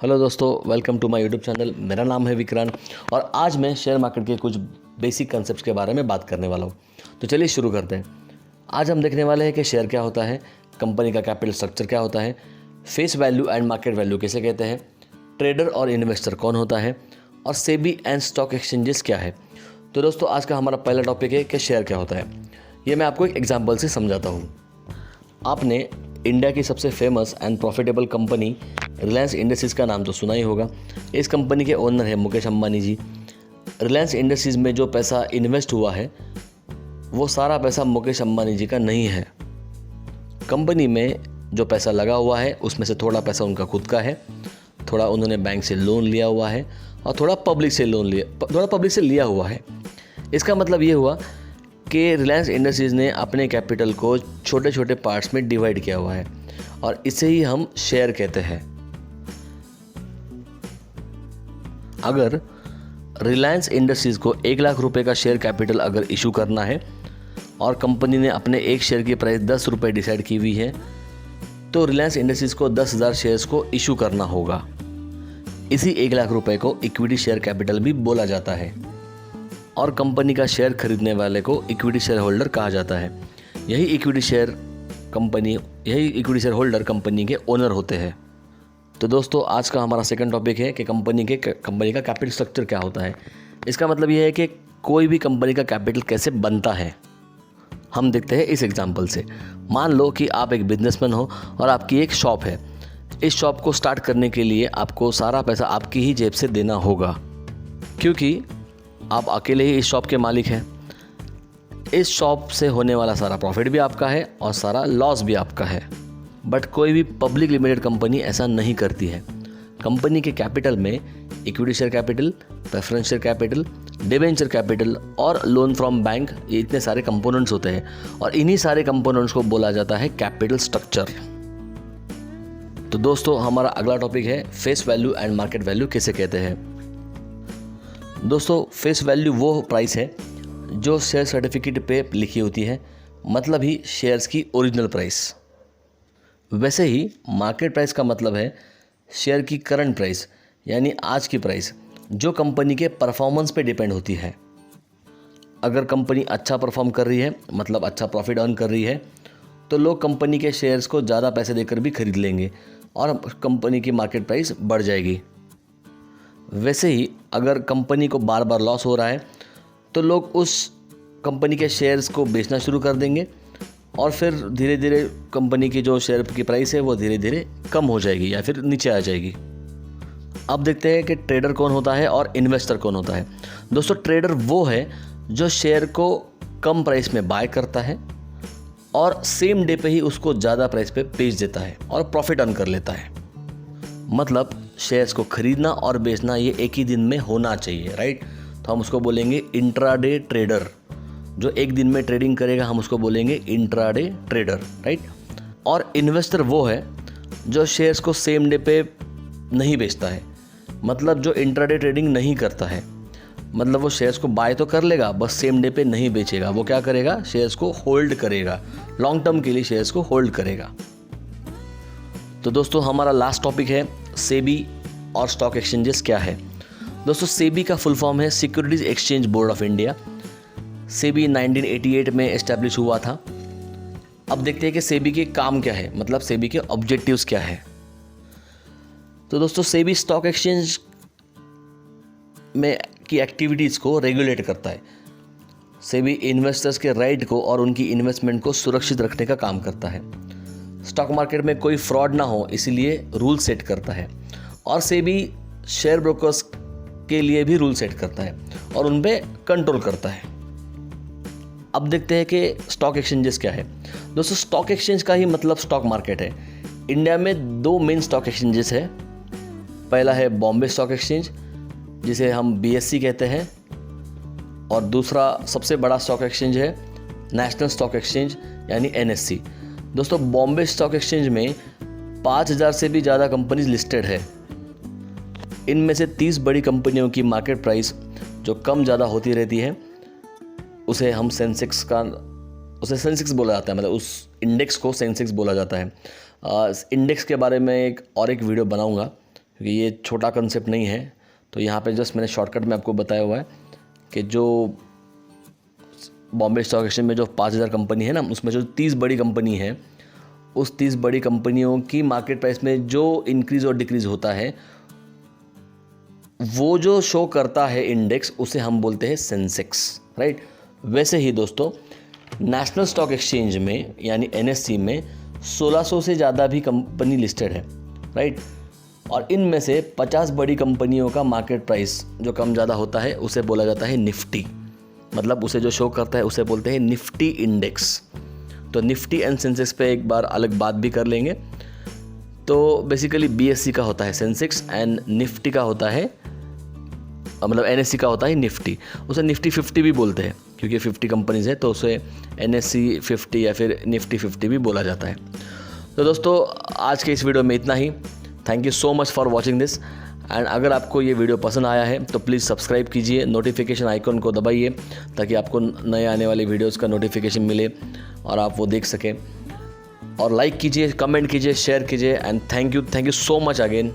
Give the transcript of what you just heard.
Hello दोस्तों, welcome to my YouTube channel. मेरा नाम है विक्रांत और आज मैं शेयर मार्केट के कुछ बेसिक कंसेप्ट्स के बारे में बात करने वाला हूँ। तो चलिए शुरू करते हैं। आज हम देखने वाले हैं कि शेयर क्या होता है, कंपनी का कैपिटल स्ट्रक्चर क्या होता है, face value and market value किसे कहते हैं, ट्रेडर और इन्वेस्टर कौन होता है और सेबी एंड स्टॉक एक्सचेंजेस क्या है। तो दोस्तों आज का हमारा पहला टॉपिक है कि शेयर क्या होता है। ये मैं आपको एक एग्जाम्पल से समझाता हूँ। आपने इंडिया की सबसे famous and profitable company Reliance industries का नाम तो सुना ही होगा। इस कंपनी के ओनर है मुकेश अंबानी जी। रिलायंस इंडस्ट्रीज में जो पैसा इन्वेस्ट हुआ है वो सारा पैसा मुकेश अंबानी जी का नहीं है। कंपनी में जो पैसा लगा हुआ है उसमें से थोड़ा पैसा उनका खुद का है, थोड़ा उन्होंने बैंक से लोन लिया हुआ है और थोड़ा पब्लिक से लिया हुआ है। इसका मतलब ये हुआ कि रिलायंस इंडस्ट्रीज़ ने अपने कैपिटल को छोटे छोटे पार्ट्स में डिवाइड किया हुआ है और इसे ही हम शेयर कहते हैं। अगर रिलायंस इंडस्ट्रीज़ को 1 लाख रुपए का शेयर कैपिटल अगर इशू करना है और कंपनी ने अपने एक शेयर की प्राइस 10 रुपये डिसाइड की हुई है तो रिलायंस इंडस्ट्रीज़ को 10,000 शेयर्स को इशू करना होगा। इसी 1 लाख रुपए को इक्विटी शेयर कैपिटल भी बोला जाता है और कंपनी का शेयर खरीदने वाले को इक्विटी शेयर होल्डर कहा जाता है। यही इक्विटी शेयर होल्डर कंपनी के ओनर होते हैं। तो दोस्तों आज का हमारा सेकंड टॉपिक है कि कंपनी का कैपिटल स्ट्रक्चर क्या होता है। इसका मतलब ये है कि कोई भी कंपनी का कैपिटल कैसे बनता है। हम देखते हैं इस एग्जांपल से। मान लो कि आप एक बिजनेसमैन हो और आपकी एक शॉप है। इस शॉप को स्टार्ट करने के लिए आपको सारा पैसा आपकी ही जेब से देना होगा, क्योंकि आप अकेले ही इस शॉप के मालिक हैं। इस शॉप से होने वाला सारा प्रॉफिट भी आपका है और सारा लॉस भी आपका है। बट कोई भी पब्लिक लिमिटेड कंपनी ऐसा नहीं करती है। कंपनी के कैपिटल में equity share capital, preference share capital, debenture capital और लोन फ्रॉम बैंक, ये इतने सारे कंपोनेंट्स होते हैं और इन्हीं सारे कंपोनेंट्स को बोला जाता है कैपिटल स्ट्रक्चर। तो दोस्तों हमारा अगला टॉपिक है face value and market value किसे कहते हैं। दोस्तों फेस वैल्यू वो प्राइस है जो शेयर सर्टिफिकेट पे लिखी होती है, मतलब ही शेयर्स की ओरिजिनल प्राइस। वैसे ही मार्केट प्राइस का मतलब है शेयर की करंट प्राइस, यानी आज की प्राइस, जो कंपनी के परफॉर्मेंस पे डिपेंड होती है। अगर कंपनी अच्छा परफॉर्म कर रही है, मतलब अच्छा प्रॉफिट अर्न कर रही है, तो लोग कंपनी के शेयर्स को ज़्यादा पैसे देकर भी खरीद लेंगे और कंपनी की मार्केट प्राइस बढ़ जाएगी। वैसे ही अगर कंपनी को बार बार लॉस हो रहा है तो लोग उस कंपनी के शेयर्स को बेचना शुरू कर देंगे और फिर धीरे धीरे कंपनी की जो शेयर की प्राइस है वो धीरे धीरे कम हो जाएगी या फिर नीचे आ जाएगी। अब देखते हैं कि ट्रेडर कौन होता है और इन्वेस्टर कौन होता है। दोस्तों ट्रेडर वो है जो शेयर को कम प्राइस में बाय करता है और सेम डे पे ही उसको ज़्यादा प्राइस पे बेच देता है और प्रॉफिट अर्न कर लेता है। मतलब शेयर्स को खरीदना और बेचना ये एक ही दिन में होना चाहिए, राइट। तो हम उसको बोलेंगे इंट्राडे ट्रेडर। जो एक दिन में ट्रेडिंग करेगा हम उसको बोलेंगे इंट्राडे ट्रेडर, राइट। और इन्वेस्टर वो है जो शेयर्स को सेम डे पे नहीं बेचता है, मतलब जो इंट्राडे ट्रेडिंग नहीं करता है। मतलब वो शेयर्स को बाय तो कर लेगा, बस सेम डे पे नहीं बेचेगा। वो क्या करेगा, शेयर्स को होल्ड करेगा, लॉन्ग टर्म के लिए शेयर्स को होल्ड करेगा। तो दोस्तों हमारा लास्ट टॉपिक है सेबी और स्टॉक एक्सचेंजेस क्या है। दोस्तों सेबी का फुल फॉर्म है securities exchange board of India. SEBI 1988 में एस्टैब्लिश हुआ था। अब देखते हैं कि सेबी के काम क्या है, मतलब सेबी के ऑब्जेक्टिव्स क्या है। तो दोस्तों सेबी स्टॉक एक्सचेंज में की एक्टिविटीज़ को रेगुलेट करता है। सेबी इन्वेस्टर्स के राइट को और उनकी इन्वेस्टमेंट को सुरक्षित रखने का काम करता है। स्टॉक मार्केट में कोई फ्रॉड ना हो इसलिए रूल सेट करता है और सेबी शेयर ब्रोकर्स के लिए भी रूल सेट करता है और उन पे कंट्रोल करता है। अब देखते हैं कि स्टॉक एक्सचेंजेस क्या है। दोस्तों स्टॉक एक्सचेंज का ही मतलब स्टॉक मार्केट है। इंडिया में 2 मेन स्टॉक एक्सचेंजेस है। पहला है बॉम्बे स्टॉक एक्सचेंज जिसे हम BSE कहते हैं और दूसरा सबसे बड़ा स्टॉक एक्सचेंज है नेशनल स्टॉक एक्सचेंज यानी NSE। दोस्तों बॉम्बे स्टॉक एक्सचेंज में 5,000 से भी ज़्यादा कंपनीज लिस्टेड है। इनमें से 30 बड़ी कंपनियों की मार्केट प्राइस जो कम ज़्यादा होती रहती है उसे सेंसेक्स बोला जाता है, मतलब उस इंडेक्स को सेंसेक्स बोला जाता है। इंडेक्स के बारे में एक वीडियो बनाऊंगा क्योंकि ये छोटा कंसेप्ट नहीं है। तो यहाँ पे जस्ट मैंने शॉर्टकट में आपको बताया हुआ है कि जो बॉम्बे स्टॉक एक्सचेंज में जो 5000 कंपनी है ना, उसमें जो 30 बड़ी कंपनी है, उस 30 बड़ी कंपनियों की मार्केट प्राइस में जो इंक्रीज़ और डिक्रीज़ होता है, वो जो शो करता है इंडेक्स, उसे हम बोलते हैं सेंसेक्स, राइट। वैसे ही दोस्तों नेशनल स्टॉक एक्सचेंज में यानी NSE में 1600 से ज़्यादा भी कंपनी लिस्टेड है, राइट। और इनमें से 50 बड़ी कंपनियों का मार्केट प्राइस जो कम ज़्यादा होता है उसे बोला जाता है निफ्टी, मतलब उसे जो शो करता है उसे बोलते हैं निफ्टी इंडेक्स। तो निफ्टी एंड सेंसेक्स पे एक बार अलग बात भी कर लेंगे। तो बेसिकली BSE का होता है सेंसेक्स एंड निफ्टी का होता है, मतलब NSE का होता है निफ्टी। उसे निफ्टी 50 भी बोलते हैं क्योंकि 50 कंपनीज है, तो उसे NSE 50 या फिर निफ्टी 50 भी बोला जाता है। तो दोस्तों आज के इस वीडियो में इतना ही। Thank you so much for watching this. And अगर आपको ये वीडियो पसंद आया है तो प्लीज़ सब्सक्राइब कीजिए, नोटिफिकेशन आइकन को दबाइए ताकि आपको नए आने वाले वीडियोज़ का नोटिफिकेशन मिले और आप वो देख सकें। और लाइक कीजिए, कमेंट कीजिए, शेयर कीजिए। And thank you so much again.